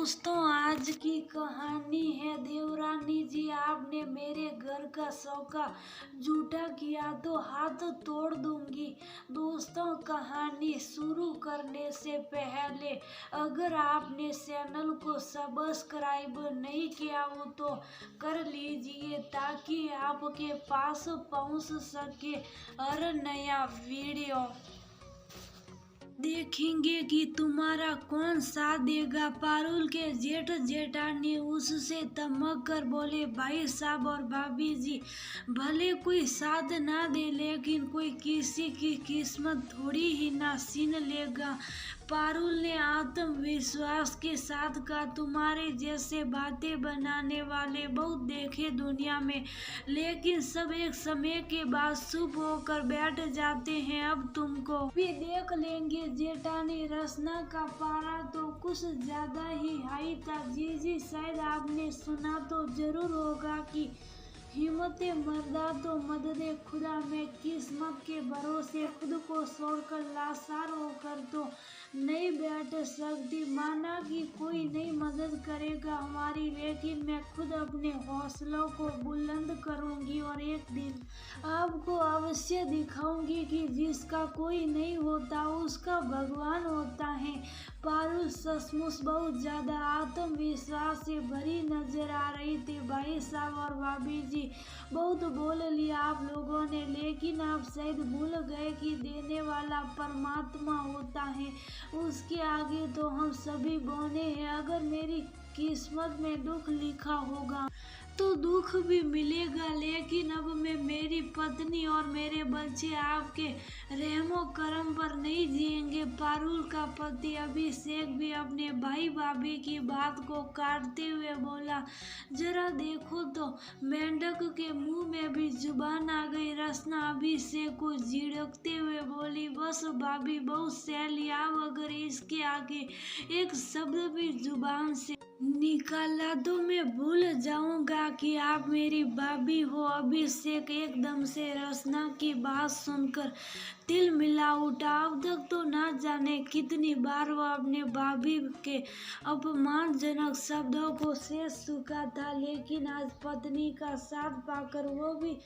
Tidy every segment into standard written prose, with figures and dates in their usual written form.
दोस्तों, आज की कहानी है देवरानी जी। आपने मेरे घर का शौका झूठा किया तो हाथ तोड़ दूंगी। दोस्तों, कहानी शुरू करने से पहले अगर आपने चैनल को सब्सक्राइब नहीं किया हो तो कर लीजिए ताकि आपके पास पहुंच सके हर नया वीडियो। देखेंगे कि तुम्हारा कौन साथ देगा। पारुल के जेठ जेठानी उससे तमक कर बोले, भाई साहब और भाभी जी, भले कोई साथ ना दे लेकिन कोई किसी की किस्मत थोड़ी ही ना छीन लेगा। पारुल ने आत्मविश्वास के साथ कहा, तुम्हारे जैसे बातें बनाने वाले बहुत देखे दुनिया में, लेकिन सब एक समय के बाद चुप होकर बैठ जाते हैं। अब तुमको भी देख लेंगे। जेठानी, रसना का पारा तो कुछ ज्यादा ही हाई था। जी, शायद आपने सुना तो जरूर होगा कि हिम्मते मर्दा तो मददे खुदा में किस्मत के भरोसे खुद को छोड़कर लाचार होकर तो नहीं बैठ सकती। माना कि कोई नहीं मदद करेगा हमारी, लेकिन मैं खुद अपने हौसलों को बुलंद करूंगी और एक दिन आपको अवश्य दिखाऊंगी कि जिसका कोई नहीं होता उसका भगवान होता है। पारुल सचमुच बहुत ज्यादा आत्मविश्वास से भरी नजर आ रही थी। भाई साहब और भाभी जी, बहुत बोल लिया आप लोगों ने, लेकिन आप शायद भूल गए कि देने वाला परमात्मा होता है। उसके आगे तो हम सभी बौने हैं। अगर मेरी किस्मत में दुख लिखा होगा तो दुख भी मिलेगा, लेकिन अब मैं मेरी पत्नी और मेरे बच्चे आपके रहमो करम पर नहीं जिएंगे। पारुल का पति अभिषेक भी अपने भाई भाभी की बात को काटते हुए बोला, जरा देखो तो मेंढक के मुंह में भी जुबान आ गई। रसना अभिषेक को झिड़कते हुए बोली, बस भाभी, बहुत सह लिया, अगर इसके आगे एक शब्द भी जुबान से निकाला तो मैं भूल जाऊंगा कि आप मेरी भाभी हो। अभिषेक एकदम से रसना की बात सुनकर तिल मिला उठा। अब तक तो ना जाने कितनी बार वह अपने भाभी के अपमानजनक शब्दों को सह चुका था, लेकिन आज पत्नी का साथ पाकर वो भी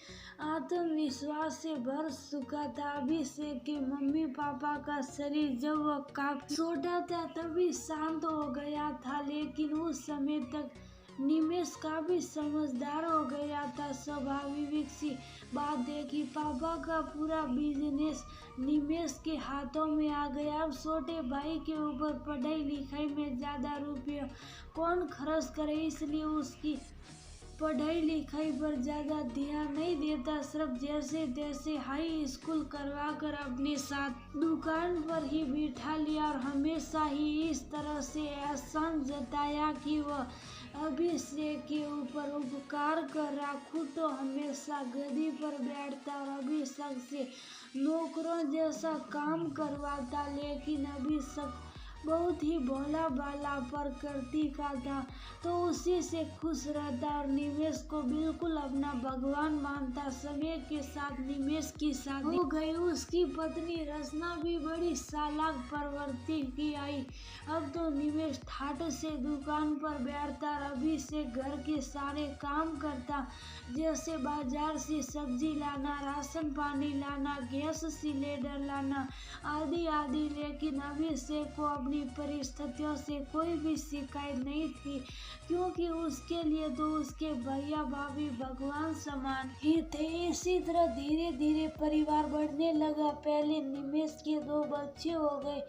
आत्मविश्वास से भर चुका था। अभिषेक के मम्मी पापा का शरीर जब वह काफी छोटा था तभी शांत हो गया था, लेकिन उस समय तक निमेश काफी समझदार हो गया था। स्वाभाविक सी बात देखी, पापा का पूरा बिजनेस निमेश के हाथों में आ गया। अब छोटे भाई के ऊपर पढ़ाई लिखाई में ज्यादा रुपये कौन खर्च करे, इसलिए उसकी पढ़ाई लिखाई पर ज्यादा ध्यान नहीं देता। सिर्फ जैसे तैसे हाई स्कूल करवा कर अपने साथ दुकान पर ही बिठा लिया और हमेशा ही इस तरह से एहसान जताया कि वह अभिषेक के ऊपर उपकार कर रहा, खुद तो हमेशा गद्दी पर बैठता और अभिषेक से नौकरों जैसा काम करवाता। लेकिन अभिषेक बहुत ही भोला भाला प्रकृति का था तो उसी से खुश रहता और निमेश को बिल्कुल अपना भगवान मानता। समय के साथ निमेश की शादी हो गई। उसकी पत्नी रचना भी बड़ी चालाक प्रवृत्ति की आई। अब तो निमेश ठाट से दुकान पर बैठता और अभिषेक घर के सारे काम करता, जैसे बाजार से सब्जी लाना, राशन पानी लाना, गैस सिलेंडर लाना आदि आदि। लेकिन अभिषेक को अपनी परिस्थितियों से कोई भी शिकायत नहीं थी, क्योंकि उसके लिए तो उसके भैया भाभी भगवान समान ही थे। इसी तरह धीरे धीरे परिवार बढ़ने लगा। पहले निमेश के 2 बच्चे हो गए,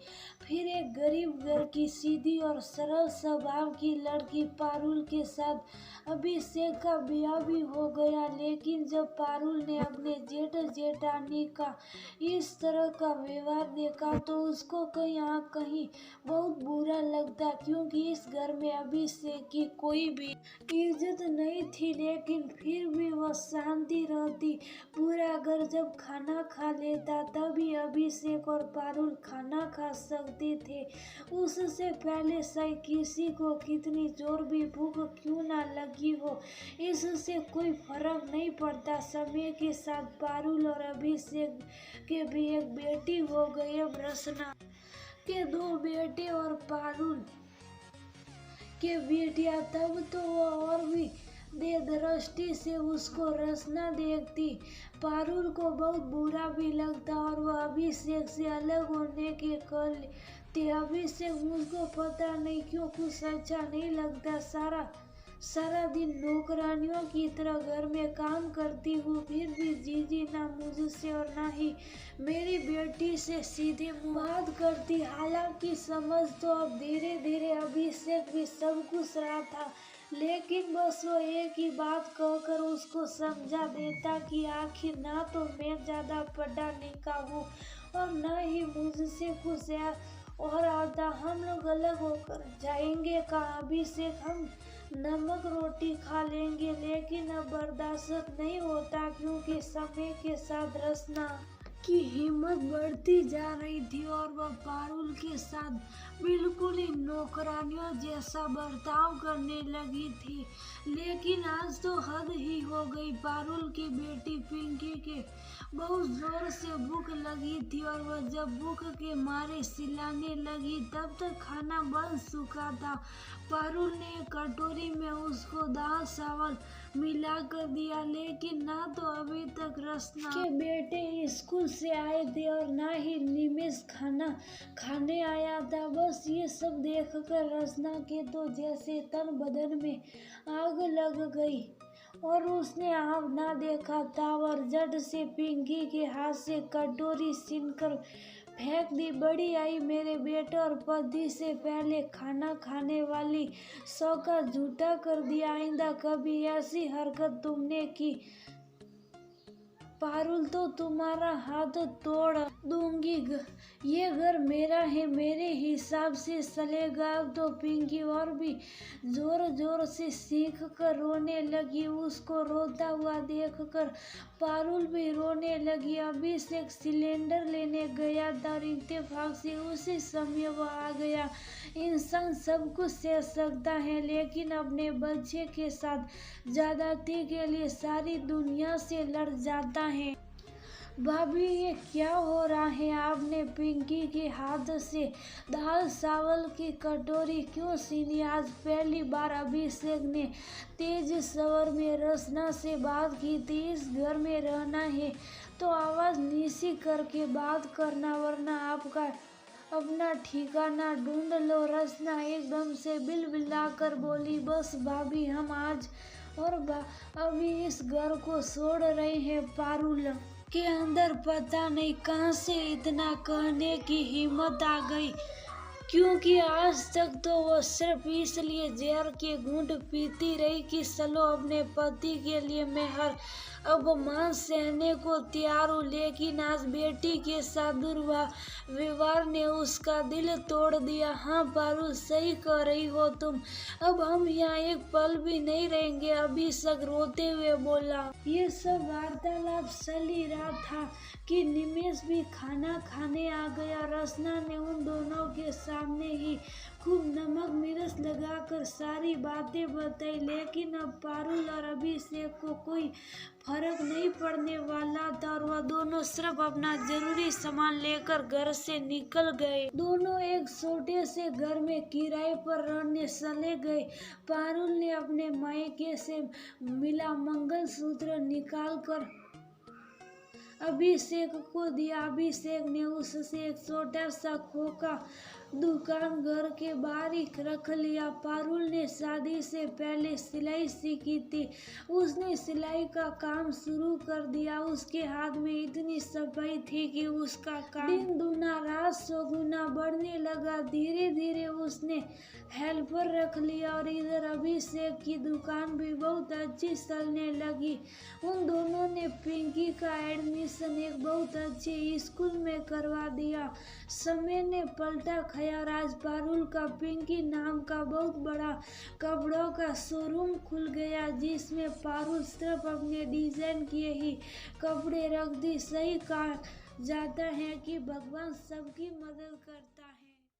फिर एक गरीब घर की सीधी और सरल स्वभाव की लड़की पारुल के साथ अभिषेक का ब्याह भी हो गया। लेकिन जब पारुल ने अपने जेठ जेठानी का इस तरह का व्यवहार देखा तो उसको कहीं बहुत बुरा लगता, क्योंकि इस घर में अभिषेक की कोई भी इज्जत नहीं थी। लेकिन फिर भी वह शांति रहती। पूरा घर जब खाना खा लेता तभी अभिषेक और पारुल खाना खा सकते थे। उससे पहले चाहे किसी को कितनी जोर भी भूख क्यों ना लगी हो, इससे कोई फर्क नहीं पड़ता। समय के साथ पारुल और अभिषेक के भी एक बेटी हो गई। अब रचना के 2 बेटे और पारुल के बिटिया, तब तो वो और भी दे दृष्टि से उसको रसना देखती। पारुल को बहुत बुरा भी लगता और वह अभिषेक से अलग होने के कर लेती। अभिषेक मुझको पता नहीं क्यों कुछ अच्छा नहीं लगता। सारा दिन नौकरानियों की तरह घर में काम करती हूँ, फिर भी जीजी ना मुझसे और ना ही मेरी बेटी से सीधे बात करती। हालांकि समझ तो अब धीरे धीरे अभिषेक भी सब कुछ रहा था, लेकिन बस वो एक ही बात कहकर उसको समझा देता कि आखिर ना तो मैं ज्यादा पढ़ा लिखा हूँ और ना ही मुझसे कुछ और आता। हम लोग अलग होकर जाएंगे कहाँ अभिषेक, हम नमक रोटी खा लेंगे, लेकिन अब बर्दाश्त नहीं होता क्योंकि समय के साथ रसना की हिम्मत बढ़ती जा रही थी और वह पारुल के साथ बिल्कुल ही नौकरानियों जैसा बर्ताव करने लगी थी। लेकिन आज तो हद ही हो गई। पारुल की बेटी पिंकी के बहुत जोर से भूख लगी थी और वह जब भूख के मारे चिल्लाने लगी तब तक खाना बन चुका था। पारुल ने एक कटोरी में उसको दाल चावल मिला कर दिया, लेकिन ना तो अभी तक रसना के बेटे स्कूल से आए थे और ना ही निमेष खाना खाने आया था। बस ये सब देखकर रसना के तो जैसे तन बदन में आग लग गई और उसने आप ना देखा था और झट से पिंकी के हाथ से कटोरी छीनकर फेंक दी। बड़ी आई मेरे बेटे और पति से पहले खाना खाने वाली सौ का झूठा कर दिया। आइंदा कभी ऐसी हरकत तुमने की पारुल तो तुम्हारा हाथ तोड़ दूंगी। ये घर मेरा है, मेरे हिसाब से चलेगा। अब तो पिंकी और भी जोर जोर से चीख कर रोने लगी। उसको रोता हुआ देखकर पारुल भी रोने लगी। अभिषेक सिलेंडर लेने गया था और इत्तेफाक से उसी समय वह आ गया। इंसान सब कुछ सह सकता है, लेकिन अपने बच्चे के साथ ज्यादती के लिए सारी दुनिया से लड़ जाता है। भाभी ये क्या हो रहा है? आपने पिंकी के हाथ से दाल चावल की कटोरी क्यों छीनी? आज पहली बार अभिषेक ने तेज स्वर में रसना से बात की थी। इस घर में रहना है तो आवाज नीची करके बात करना, वरना आपका अपना ठिकाना ढूंढ लो। रसना एकदम से बिलबिलाकर बोली, बस भाभी हम आज और अभी इस घर को छोड़ रहे हैं। पारुल के अंदर पता नहीं कहां से इतना कहने की हिम्मत आ गई, क्योंकि आज तक तो वो सिर्फ इसलिए जहर के घूंट पीती रही कि चलो अपने पति के लिए मैं हर अपमान सहने को तैयार हूँ। लेकिन आज बेटी के साथ दुर्व्यवहार ने उसका दिल तोड़ दिया। हाँ पारुल, सही कह रही हो तुम, अब हम यहाँ एक पल भी नहीं रहेंगे। अभिषेक रोते हुए बोला। ये सब वार्तालाप चल ही रहा था कि निमेष भी खाना खाने आ गया। रसना ने उन दोनों के सामने ही खूब नमक मिर्च लगाकर सारी बातें बताई, लेकिन अब पारुल और अभिषेक को कोई फर्क नहीं पड़ने वाला था और वह दोनों सिर्फ अपना जरूरी सामान लेकर घर से निकल गए। दोनों एक छोटे से घर में किराए पर रहने चले गए। पारुल ने अपने मायके से मिला मंगलसूत्र निकाल कर अभिषेक को दिया। अभिषेक ने उससे एक छोटा सा खोखा दुकान घर के बाहर ही रख लिया। पारुल ने शादी से पहले सिलाई सीखी थी, उसने सिलाई का काम शुरू कर दिया। उसके हाथ में इतनी सफाई थी कि उसका काम दिन दूना रात चौगुना बढ़ने लगा। धीरे धीरे उसने हेल्पर रख लिया और इधर अभिषेक की दुकान भी बहुत अच्छी चलने लगी। उन दोनों ने पिंकी का एडमिशन एक बहुत अच्छे स्कूल में करवा दिया। समय ने पलटा खैर आज पारुल का पिंकी नाम का बहुत बड़ा कपड़ों का शोरूम खुल गया, जिसमें पारुल सिर्फ अपने डिजाइन किए ही कपड़े रखती। सही कहा जाता है कि भगवान सबकी मदद करते